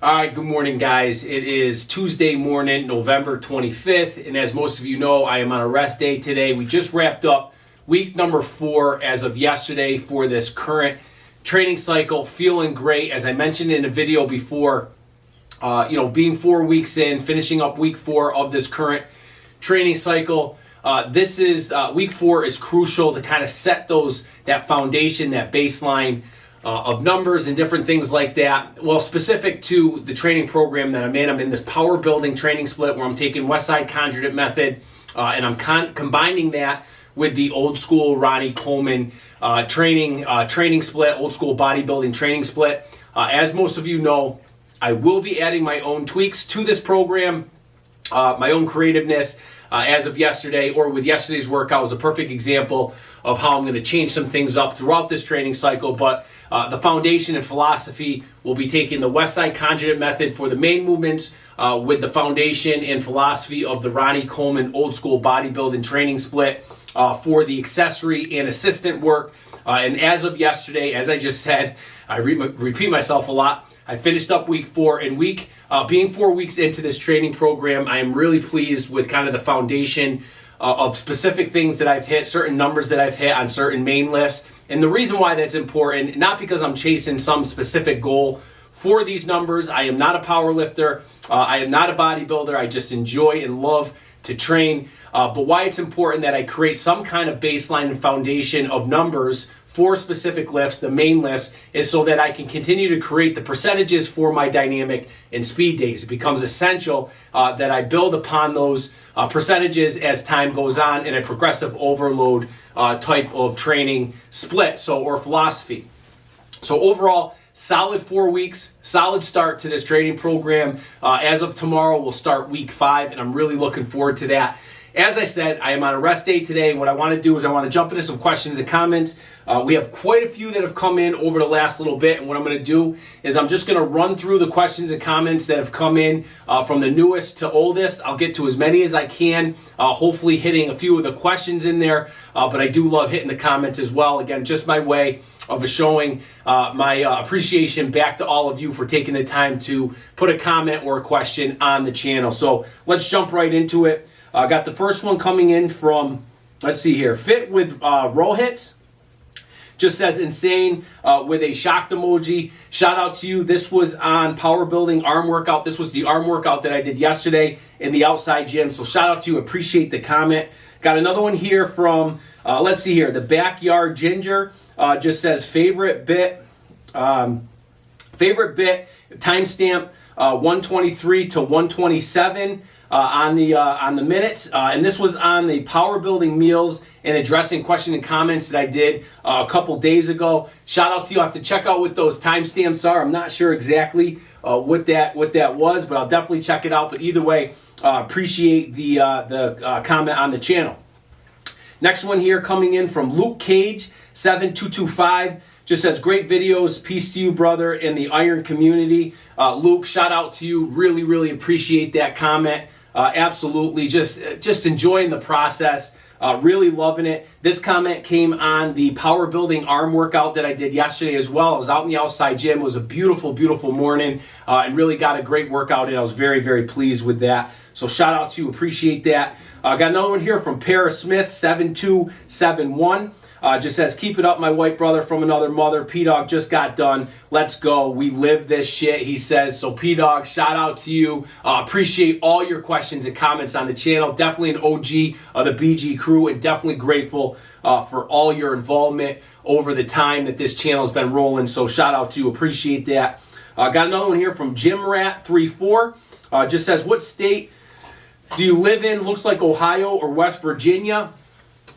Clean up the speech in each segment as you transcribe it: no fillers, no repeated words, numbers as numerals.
All right, good morning, guys. It is Tuesday morning, November 25th, and as most of you know, I am on a rest day today. We just wrapped up week number 4 as of yesterday for this current training cycle. Feeling great, as I mentioned in a video before, being 4 weeks in, finishing up week 4 of this current training cycle. This is week 4 is crucial to kind of set that foundation, that baseline of numbers and different things like that. Well, specific to the training program that I'm in this power building training split where I'm taking Westside Conjugate method and I'm combining that with the old school Ronnie Coleman training split, old school bodybuilding training split. As most of you know, I will be adding my own tweaks to this program, my own creativeness. As of yesterday, or with yesterday's workout, was a perfect example of how I'm going to change some things up throughout this training cycle. But the foundation and philosophy will be taking the Westside Conjugate method for the main movements with the foundation and philosophy of the Ronnie Coleman old school bodybuilding training split for the accessory and assistant work. And as of yesterday, as I just said, I repeat myself a lot. I finished up week 4 and being 4 weeks into this training program, I am really pleased with kind of the foundation of specific things that I've hit, certain numbers that I've hit on certain main lists. And the reason why that's important, not because I'm chasing some specific goal for these numbers. I am not a power lifter. I am not a bodybuilder. I just enjoy and love to train. But why it's important that I create some kind of baseline and foundation of numbers for specific lifts, the main lifts, is so that I can continue to create the percentages for my dynamic and speed days. It becomes essential that I build upon those percentages as time goes on in a progressive overload type of training split, or philosophy. So overall, solid 4 weeks, solid start to this training program. As of tomorrow, we'll start week 5, and I'm really looking forward to that. As I said, I am on a rest day today. What I want to do is I want to jump into some questions and comments. We have quite a few that have come in over the last little bit, and what I'm going to do is I'm just going to run through the questions and comments that have come in from the newest to oldest. I'll get to as many as I can, hopefully hitting a few of the questions in there, but I do love hitting the comments as well. Again, just my way of showing my appreciation back to all of you for taking the time to put a comment or a question on the channel. So let's jump right into it. I got the first one coming in from, let's see here, Fit with Rohits. Just says insane with a shocked emoji. Shout out to you. This was on power building arm workout. This was the arm workout that I did yesterday in the outside gym. So shout out to you. Appreciate the comment. Got another one here from, let's see here, the Backyard Ginger. Just says favorite bit, timestamp 123 to 127. On the minutes, and this was on the power building meals and addressing question and comments that I did a couple days ago. Shout out to you. I have to check out what those timestamps are. I'm not sure exactly what that was, but I'll definitely check it out. But either way, appreciate the comment on the channel. Next one here coming in from Luke Cage 7225. Just says, great videos. Peace to you, brother, in the Iron community. Luke, shout out to you. Really, really appreciate that comment. Absolutely. Just enjoying the process. Really loving it. This comment came on the power building arm workout that I did yesterday as well. I was out in the outside gym. It was a beautiful, beautiful morning and really got a great workout in. I was very, very pleased with that. So shout out to you. Appreciate that. Got another one here from Paris Smith 7271. Just says, keep it up, my white brother from another mother. P-Dog just got done. Let's go. We live this shit, he says. So P-Dog, shout out to you. Appreciate all your questions and comments on the channel. Definitely an OG of the BG crew and definitely grateful for all your involvement over the time that this channel's been rolling. So shout out to you. Appreciate that. Got another one here from JimRat34. Just says, what state do you live in? Looks like Ohio or West Virginia.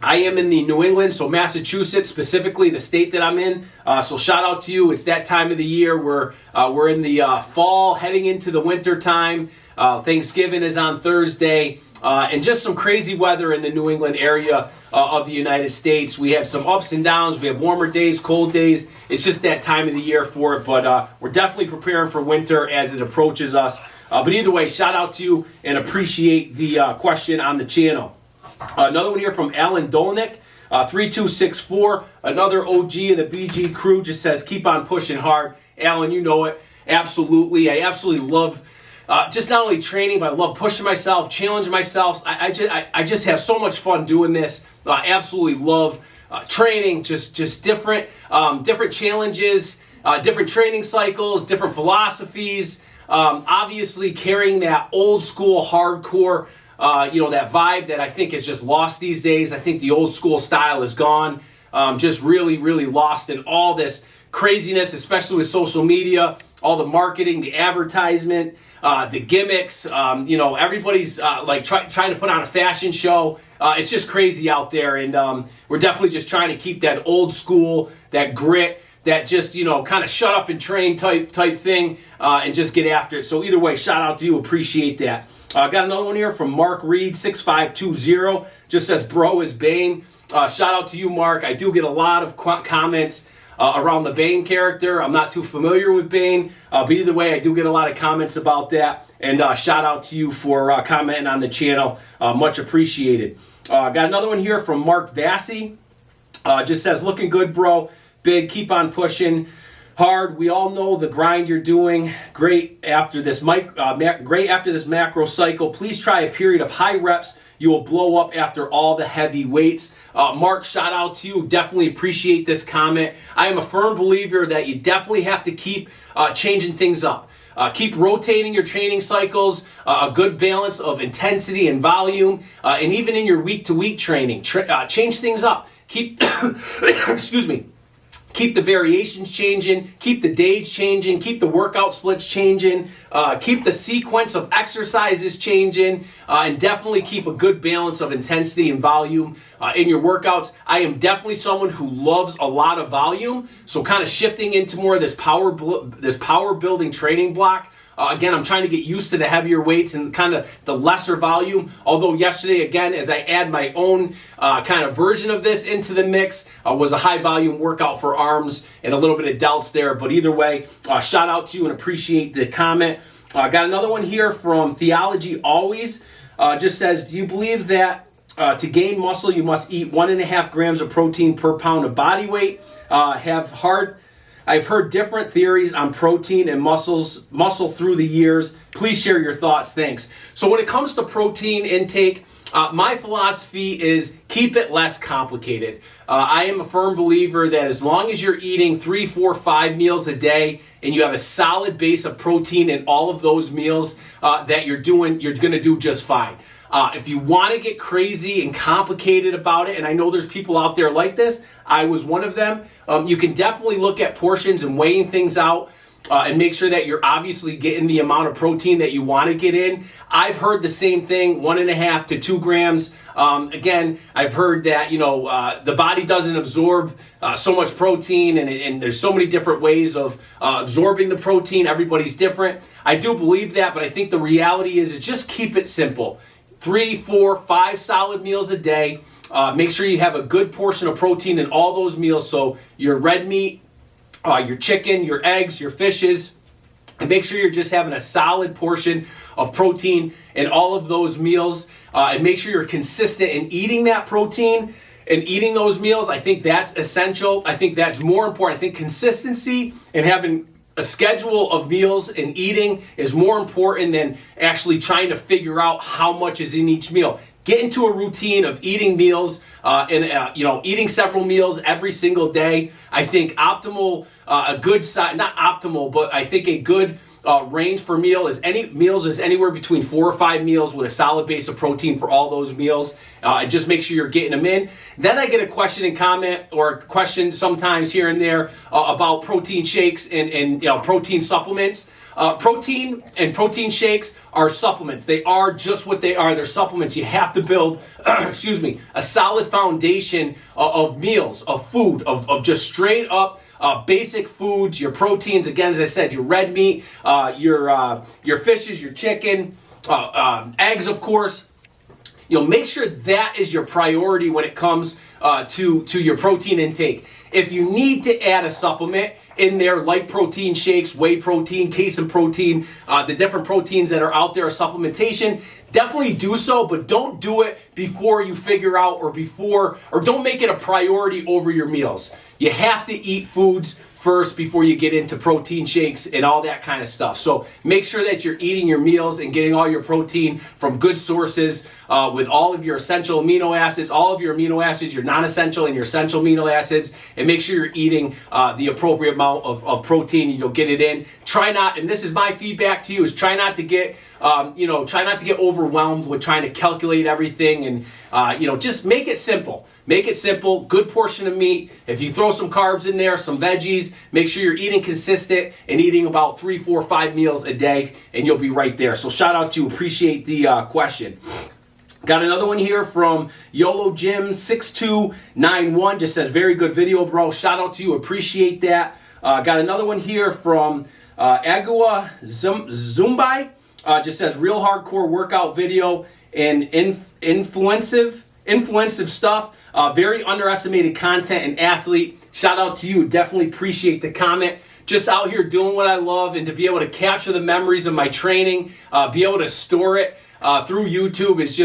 I am in the New England, so Massachusetts, specifically the state that I'm in. So shout out to you. It's that time of the year where we're in the fall, heading into the winter time. Thanksgiving is on Thursday. And just some crazy weather in the New England area of the United States. We have some ups and downs. We have warmer days, cold days. It's just that time of the year for it. But we're definitely preparing for winter as it approaches us. But either way, shout out to you and appreciate the question on the channel. Another one here from Alan Dolnick, 3264. Another OG of the BG crew just says, keep on pushing hard. Alan, you know it. Absolutely. I absolutely love just not only training, but I love pushing myself, challenging myself. I just have so much fun doing this. Absolutely love training, just different challenges, different training cycles, different philosophies. Obviously carrying that old school hardcore, that vibe that I think is just lost these days. I think the old school style is gone. Just really, really lost in all this craziness, especially with social media, all the marketing, the advertisement, the gimmicks. Everybody's trying to put on a fashion show. It's just crazy out there, and we're definitely just trying to keep that old school, that grit, that just kind of shut up and train type thing, and just get after it. So either way, shout out to you. Appreciate that. Got another one here from Mark Reed 6520. Just says, "Bro is Bane." Shout out to you, Mark. I do get a lot of comments around the Bane character. I'm not too familiar with Bane, but either way, I do get a lot of comments about that. And shout out to you for commenting on the channel. Much appreciated. Got another one here from Mark Vassy. Just says, "Looking good, bro. Big. Keep on pushing hard. We all know the grind you're doing. Great after this macro cycle. Please try a period of high reps. You will blow up after all the heavy weights." Mark, shout out to you. Definitely appreciate this comment. I am a firm believer that you definitely have to keep changing things up. Keep rotating your training cycles, a good balance of intensity and volume, and even in your week-to-week training, change things up. Keep, excuse me. Keep the variations changing, keep the days changing, keep the workout splits changing, keep the sequence of exercises changing, and definitely keep a good balance of intensity and volume in your workouts. I am definitely someone who loves a lot of volume, so kind of shifting into more of this power building training block. Again, I'm trying to get used to the heavier weights and kind of the lesser volume. Although yesterday, again, as I add my own kind of version of this into the mix, was a high volume workout for arms and a little bit of delts there. But either way, shout out to you and appreciate the comment. Got another one here from Theology Always. Just says, "Do you believe that to gain muscle, you must eat 1.5 grams of protein per pound of body weight? I've heard different theories on protein and muscle through the years. Please share your thoughts. Thanks." So when it comes to protein intake, my philosophy is keep it less complicated. I am a firm believer that as long as you're eating 3, 4, 5 meals a day and you have a solid base of protein in all of those meals that you're going to do just fine. If you want to get crazy and complicated about it, and I know there's people out there like this, I was one of them, you can definitely look at portions and weighing things out and make sure that you're obviously getting the amount of protein that you want to get in. I've heard the same thing, 1.5 to 2 grams. Again, I've heard that, the body doesn't absorb so much protein, and there's so many different ways of absorbing the protein. Everybody's different. I do believe that, but I think the reality is just keep it simple. 3, 4, 5 solid meals a day. Make sure you have a good portion of protein in all those meals. So your red meat, your chicken, your eggs, your fishes, and make sure you're just having a solid portion of protein in all of those meals. And make sure you're consistent in eating that protein and eating those meals. I think that's essential. I think that's more important. I think consistency and having a schedule of meals and eating is more important than actually trying to figure out how much is in each meal. Get into a routine of eating meals eating several meals every single day. I think optimal, a good size, not optimal, but I think a good range for meals is anywhere between 4 or 5 meals with a solid base of protein for all those meals. And just make sure you're getting them in. Then I get a question and comment or a question sometimes here and there about protein shakes and protein supplements. Protein and protein shakes are supplements. They are just what they are. They're supplements. You have to build, a solid foundation of meals, of food, of just straight up basic foods, your proteins, again, as I said, your red meat, your fishes, your chicken, eggs, of course. Make sure that is your priority when it comes to your protein intake. If you need to add a supplement in there, like protein shakes, whey protein, casein protein, the different proteins that are out there, supplementation, definitely do so, but don't do it before you figure out or don't make it a priority over your meals. You have to eat foods first before you get into protein shakes and all that kind of stuff. So make sure that you're eating your meals and getting all your protein from good sources with all of your essential amino acids, all of your amino acids, your non-essential and your essential amino acids, and make sure you're eating the appropriate amount of protein and you'll get it in. Try not, and this is my feedback to you, is try not to get try not to get overwhelmed with trying to calculate everything, and just make it simple. Make it simple, good portion of meat. If you throw some carbs in there, some veggies, make sure you're eating consistent and eating about 3, 4, 5 meals a day, and you'll be right there. So shout out to you, appreciate the question. Got another one here from YOLO Jim 6291, just says, very good video, bro. Shout out to you, appreciate that. Got another one here from Agua Zumbai, just says, real hardcore workout video and influensive stuff. Very underestimated content and athlete. Shout out to you. Definitely appreciate the comment. Just out here doing what I love, and to be able to capture the memories of my training, be able to store it through YouTube is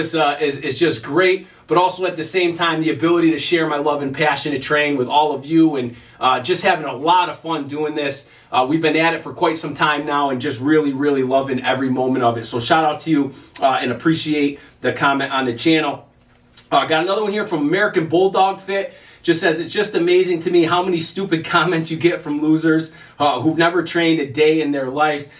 just great. But also at the same time, the ability to share my love and passion to train with all of you, and just having a lot of fun doing this. We've been at it for quite some time now, and just really, really loving every moment of it. So shout out to you and appreciate the comment on the channel. Got another one here from American Bulldog Fit. Just says, it's just amazing to me how many stupid comments you get from losers who've never trained a day in their lives.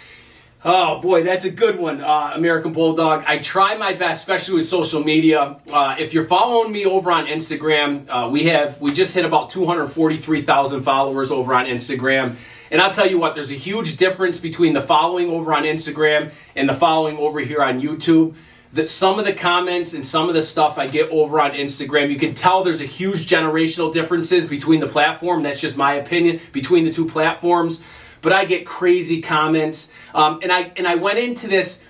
Oh boy, that's a good one, American Bulldog. I try my best, especially with social media. If you're following me over on Instagram, we just hit about 243,000 followers over on Instagram. And I'll tell you what, there's a huge difference between the following over on Instagram and the following over here on YouTube. That some of the comments and some of the stuff I get over on Instagram, you can tell there's a huge generational differences between the platform. That's just my opinion, between the two platforms. But I get crazy comments, and I went into this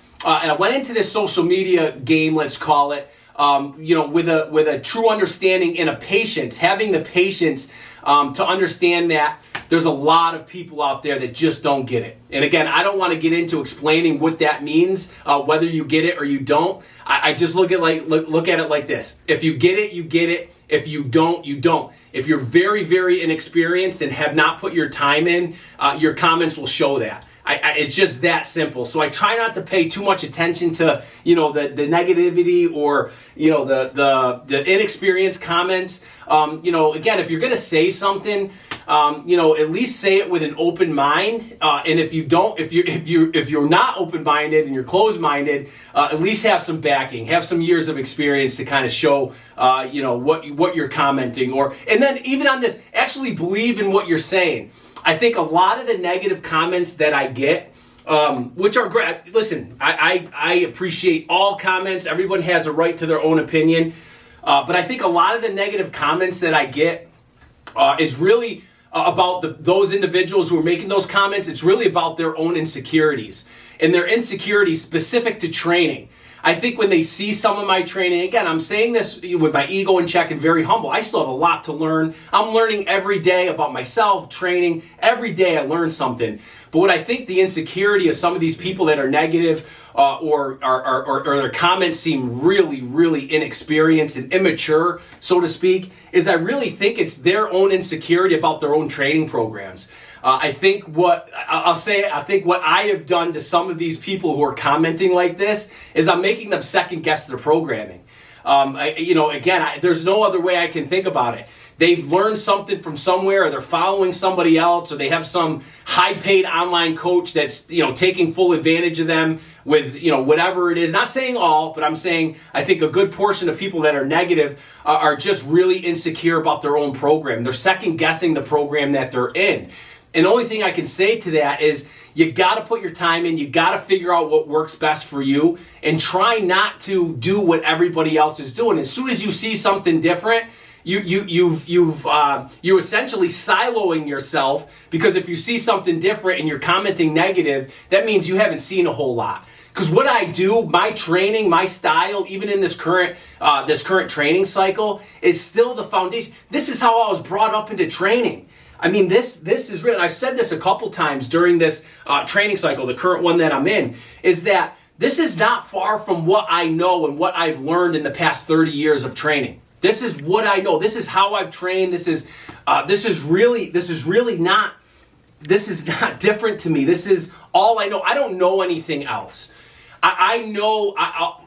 social media game, let's call it, with a true understanding and a patience, having the patience to understand that there's a lot of people out there that just don't get it. And again, I don't want to get into explaining what that means, whether you get it or you don't. I just look at it like this: if you get it, you get it. If you don't, you don't. If you're very, very inexperienced and have not put your time in, your comments will show that. It's just that simple. So I try not to pay too much attention to, the negativity or, the inexperienced comments. Again, if you're going to say something, at least say it with an open mind. And if you're not open-minded and you're closed-minded, at least have some backing, have some years of experience to kind of show, what you're commenting, and then even on this, actually believe in what you're saying. I think a lot of the negative comments that I get, which are great. Listen, I appreciate all comments. Everyone has a right to their own opinion. But I think a lot of the negative comments that I get is really about those individuals who are making those comments. It's really about their own insecurities, and their insecurities specific to training. I think when they see some of my training, again, I'm saying this with my ego in check and very humble. I still have a lot to learn. I'm learning every day about myself, training. Every day I learn something. But what I think the insecurity of some of these people that are negative or their comments seem really, really inexperienced and immature, so to speak, is I really think it's their own insecurity about their own training programs. I think what I have done to some of these people who are commenting like this is I'm making them second guess their programming. There's no other way I can think about it. They've learned something from somewhere, or they're following somebody else, or they have some high-paid online coach that's, taking full advantage of them with, whatever it is. Not saying all, but I'm saying I think a good portion of people that are negative are just really insecure about their own program. They're second-guessing the program that they're in. And the only thing I can say to that is you got to put your time in. You got to figure out what works best for you, and try not to do what everybody else is doing. As soon as you see something different, you're essentially siloing yourself, because if you see something different and you're commenting negative, that means you haven't seen a whole lot. Because what I do, my training, my style, even in this current training cycle, is still the foundation. This is how I was brought up into training. I mean, this is real. And I've said this a couple times during this training cycle, the current one that I'm in, is that this is not far from what I know and what I've learned in the past 30 years of training. This is what I know. This is how I've trained. This is really not this is not different to me. This is all I know. I don't know anything else. I know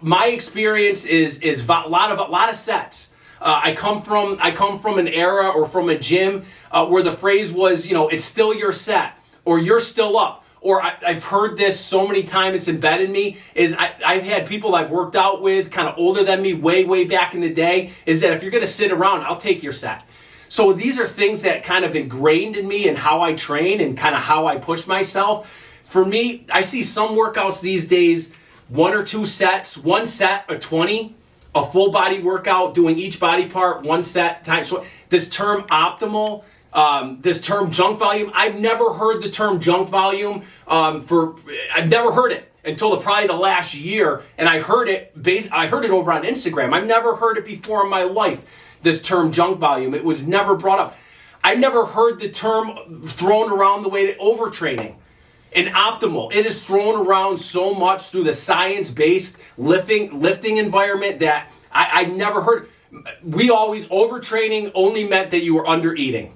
my experience is a lot of sets. I come from an era or from a gym where the phrase was, it's still your set, or you're still up. Or I've heard this so many times, it's embedded in me, is I've had people I've worked out with, kind of older than me, way back in the day, is that if you're going to sit around, I'll take your set. So these are things that kind of ingrained in me and how I train and kind of how I push myself. For me, I see some workouts these days, 1 or 2 sets, 1 set of 20, a full body workout, doing each body part, 1 set times. So this term optimal, this term junk volume, I've never heard the term junk volume I've never heard it until probably the last year, and I heard it over on Instagram. I've never heard it before in my life, this term junk volume. It was never brought up. I never heard the term thrown around the way that overtraining and optimal. It is thrown around so much through the science-based lifting environment that I never heard. We always, overtraining only meant that you were under eating.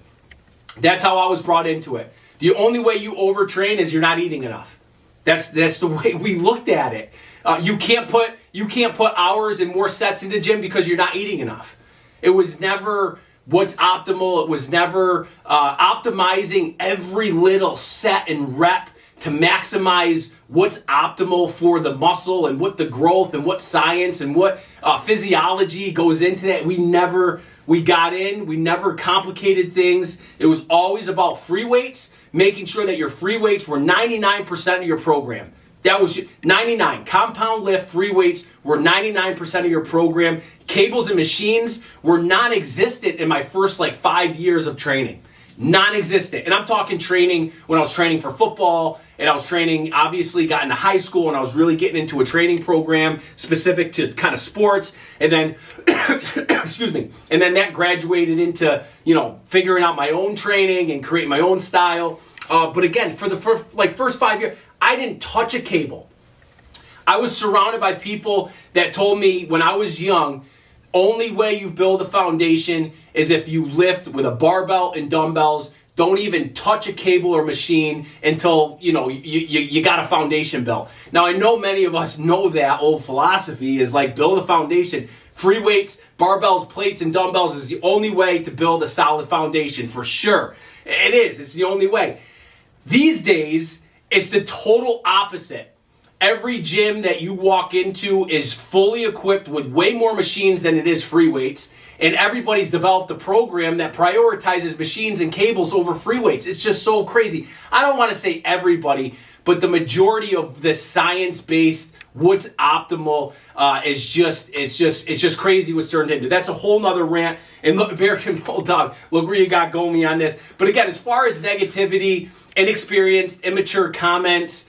That's how I was brought into it. The only way you overtrain is you're not eating enough. That's the way we looked at it. You can't put hours and more sets in the gym because you're not eating enough. It was never what's optimal. It was never optimizing every little set and rep to maximize what's optimal for the muscle and what the growth and what science and what physiology goes into that. We never complicated things. It was always about free weights, making sure that your free weights were 99% of your program. That was 99. Compound lift free weights were 99% of your program. Cables and machines were non-existent in my first 5 years of training. Non-existent. And I'm talking training when I was training for football, and I was training, obviously got into high school, and I was really getting into a training program specific to kind of sports. And then, excuse me, and then that graduated into, figuring out my own training and creating my own style. But again, for the first 5 years, I didn't touch a cable. I was surrounded by people that told me when I was young, only way you build a foundation is if you lift with a barbell and dumbbells. Don't even touch a cable or machine until you got a foundation built. Now I know many of us know that old philosophy is build a foundation. Free weights, barbells, plates, and dumbbells is the only way to build a solid foundation, for sure. It is. It's the only way. These days, it's the total opposite. Every gym that you walk into is fully equipped with way more machines than it is free weights. And everybody's developed a program that prioritizes machines and cables over free weights. It's just so crazy. I don't want to say everybody, but the majority of the science-based, what's optimal, is just crazy what's turned into. That's a whole nother rant. And look, American Bulldog, look where you got going me on this. But again, as far as negativity, inexperienced, immature comments,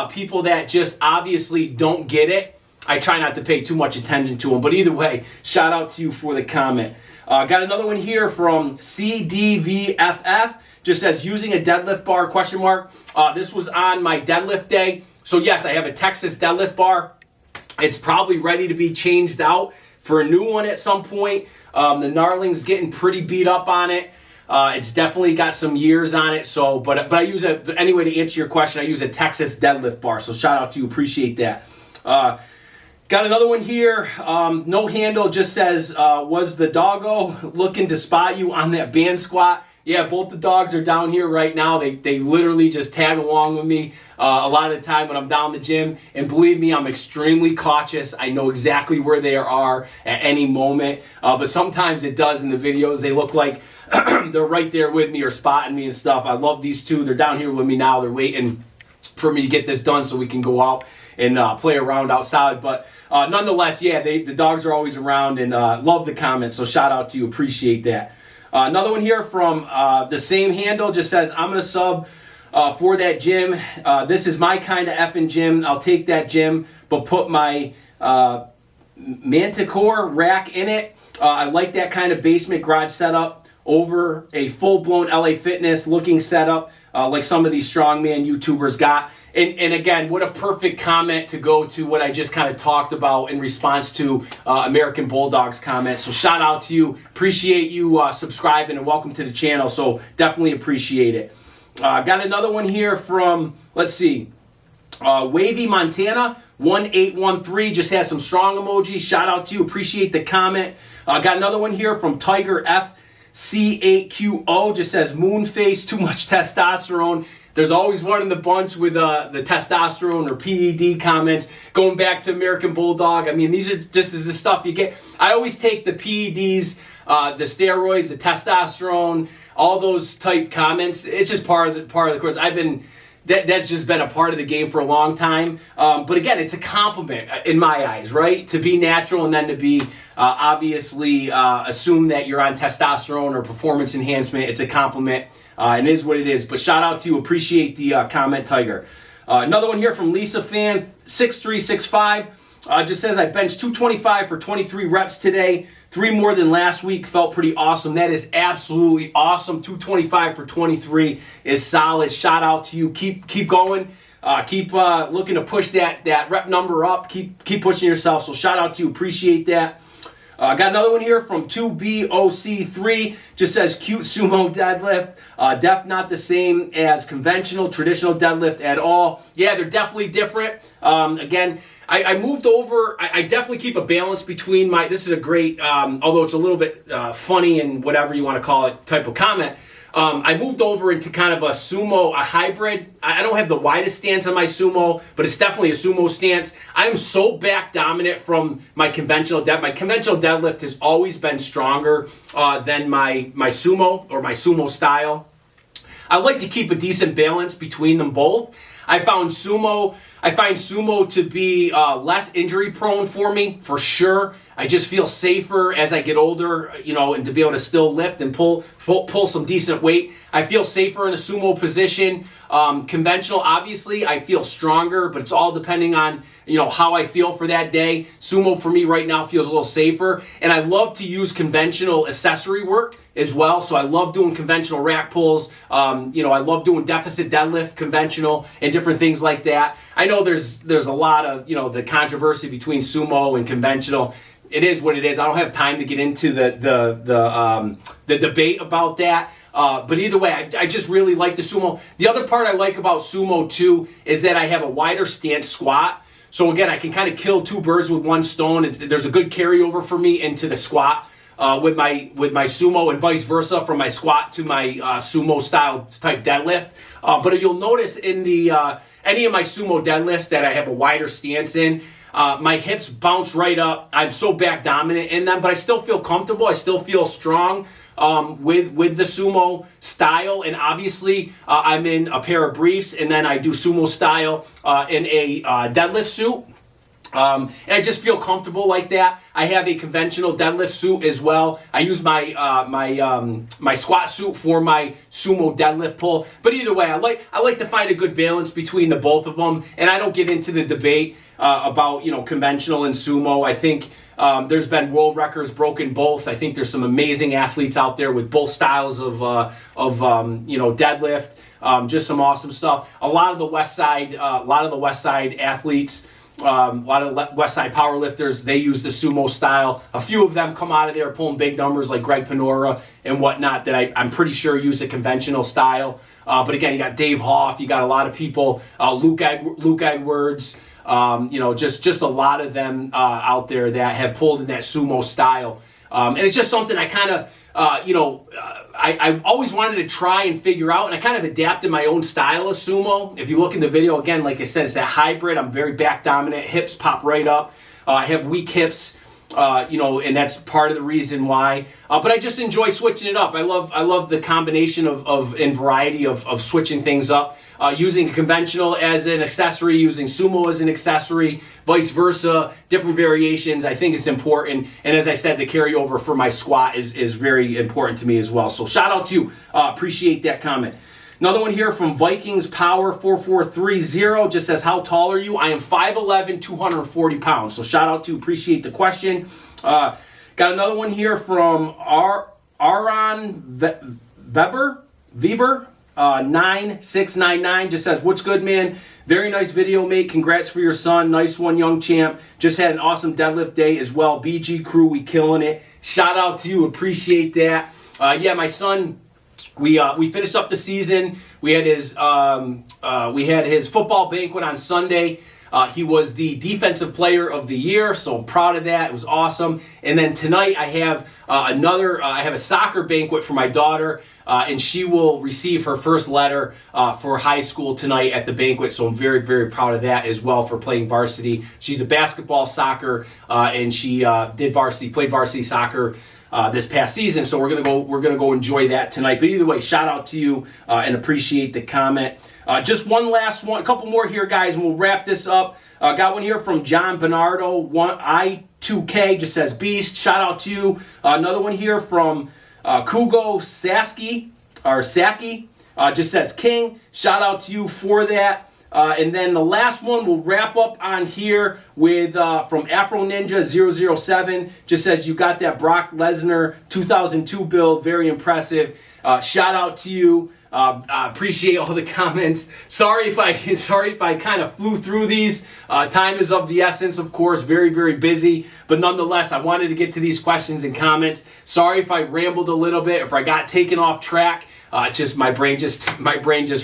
people that just obviously don't get it, I try not to pay too much attention to them. But either way, shout out to you for the comment. Got another one here from CDVFF. Just says, using a deadlift bar, question mark. This was on my deadlift day. So yes, I have a Texas deadlift bar. It's probably ready to be changed out for a new one at some point. The gnarling's getting pretty beat up on it. It's definitely got some years on it. So, but I use anyway, to answer your question, I use a Texas deadlift bar. So shout out to you, appreciate that. Got another one here. No handle, just says, was the doggo looking to spot you on that band squat? Yeah, both the dogs are down here right now. They literally just tag along with me a lot of the time when I'm down the gym. And believe me, I'm extremely cautious. I know exactly where they are at any moment. But sometimes it does in the videos. They look like they're right there with me or spotting me and stuff. I love these two. They're down here with me now. They're waiting for me to get this done so we can go out and play around outside. But nonetheless, yeah, the dogs are always around, and love the comments. So shout out to you. Appreciate that. Another one here from the same handle just says, I'm going to sub for that gym. This is my kind of effing gym. I'll take that gym, but put my Manticore rack in it. I like that kind of basement garage setup over a full-blown LA Fitness looking setup like some of these strongman YouTubers got. And again, what a perfect comment to go to what I just kind of talked about in response to American Bulldog's comment. So shout out to you. Appreciate you subscribing and welcome to the channel. So definitely appreciate it. Got another one here from, let's see, Wavy Montana 1813, just had some strong emojis. Shout out to you. Appreciate the comment. Got another one here from Tiger FC8QO, just says moon face, too much testosterone. There's always one in the bunch with the testosterone or PED comments. Going back to American Bulldog, I mean, these are just the stuff you get. I always take the PEDs, the steroids, the testosterone, all those type comments. It's just part of the course. That's just been a part of the game for a long time. But again, it's a compliment in my eyes, right? To be natural and then to be obviously assume that you're on testosterone or performance enhancement. It's a compliment. And it is what it is. But shout out to you. Appreciate the comment, Tiger. Another one here from Lisa Fan 6365. Just says, I benched 225 for 23 reps today. 3 more than last week. Felt pretty awesome. That is absolutely awesome. 225 for 23 is solid. Shout out to you. Keep going. Keep looking to push that rep number up. Keep pushing yourself. So shout out to you. Appreciate that. Got another one here from 2BOC3. Just says cute sumo deadlift. Def not the same as conventional, traditional deadlift at all. Yeah, they're definitely different. Again, I moved over. I definitely keep a balance between this is a great, although it's a little bit funny and whatever you want to call it type of comment. I moved over into kind of a sumo, a hybrid. I don't have the widest stance on my sumo, but it's definitely a sumo stance. I am so back dominant from my conventional deadlift. My conventional deadlift has always been stronger than my sumo or my sumo style. I like to keep a decent balance between them both. I find sumo to be less injury prone for me, for sure. I just feel safer as I get older, and to be able to still lift and pull some decent weight. I feel safer in a sumo position. Conventional, obviously, I feel stronger, but it's all depending on, how I feel for that day. Sumo for me right now feels a little safer. And I love to use conventional accessory work as well. So I love doing conventional rack pulls. I love doing deficit deadlift, conventional, and different things like that. I know there's a lot of, the controversy between sumo and conventional. It is what it is. I don't have time to get into the debate about that. But either way, I just really like the sumo. The other part I like about sumo too is that I have a wider stance squat. So again, I can kind of kill 2 birds with 1 stone. There's a good carryover for me into the squat with my sumo, and vice versa from my squat to my sumo style type deadlift. But you'll notice in the any of my sumo deadlifts that I have a wider stance in, my hips bounce right up. I'm so back dominant in them, but I still feel comfortable. I still feel strong with the sumo style. And obviously, I'm in a pair of briefs, and then I do sumo style in a deadlift suit. And I just feel comfortable like that. I have a conventional deadlift suit as well. I use my my squat suit for my sumo deadlift pull. But either way, I like to find a good balance between the both of them. And I don't get into the debate about conventional and sumo. I think there's been world records broken both. I think there's some amazing athletes out there with both styles of deadlift. Just some awesome stuff. A lot of the West Side athletes. A lot of West Side powerlifters, they use the sumo style. A few of them come out of there pulling big numbers like Greg Panora and whatnot that I'm pretty sure use the conventional style. But again, you got Dave Hoff, you got a lot of people, Luke Edwards, just a lot of them out there that have pulled in that sumo style. And it's just something I kind of, I always wanted to try and figure out, and I kind of adapted my own style of sumo. If you look in the video, again, like I said, it's that hybrid. I'm very back dominant. Hips pop right up. I have weak hips, and that's part of the reason why. But I just enjoy switching it up. I love the combination of and variety of switching things up. Using conventional as an accessory, using sumo as an accessory, vice versa, different variations. I think it's important. And as I said, the carryover for my squat is very important to me as well. So shout out to you. Appreciate that comment. Another one here from Vikings Power 4430 just says, how tall are you? I am 5'11", 240 pounds. So shout out to you. Appreciate the question. Got another one here from Aaron Weber. 9699 just says, what's good, man? Very nice video, mate. Congrats for your son. Nice one, young champ. Just had an awesome deadlift day as well. BG crew, we killing it. Shout out to you. Appreciate that. My son We finished up the season. We had his football banquet on Sunday. He was the defensive player of the year, so I'm proud of that. It was awesome. And then tonight I have I have a soccer banquet for my daughter, and she will receive her first letter for high school tonight at the banquet. So I'm very, very proud of that as well for playing varsity. She's a basketball, soccer, and she played varsity soccer this past season. So we're gonna go enjoy that tonight. But either way, shout out to you and appreciate the comment. Just one last one, a couple more here, guys, and we'll wrap this up. Got one here from John Bernardo. I2K just says beast. Shout out to you. Another one here from Kugo Saki just says king. Shout out to you for that. And then the last one we'll wrap up on here with from Afro Ninja 007. Just says you got that Brock Lesnar 2002 build. Very impressive. Shout out to you. Appreciate all the comments. Sorry if I kind of flew through these. Time is of the essence, of course. Very, very busy, but nonetheless, I wanted to get to these questions and comments. Sorry if I rambled a little bit, if I got taken off track. Just my brain just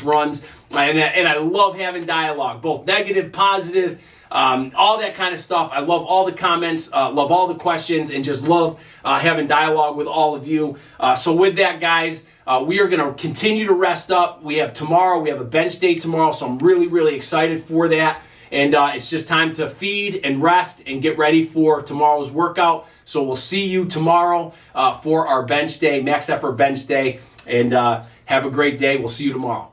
runs, and I love having dialogue, both negative, positive. All that kind of stuff. I love all the comments, love all the questions, and just love having dialogue with all of you. So with that, guys, we are going to continue to rest up. We have a bench day tomorrow, so I'm really, really excited for that. And it's just time to feed and rest and get ready for tomorrow's workout. So we'll see you tomorrow for our bench day, max effort bench day. And have a great day. We'll see you tomorrow.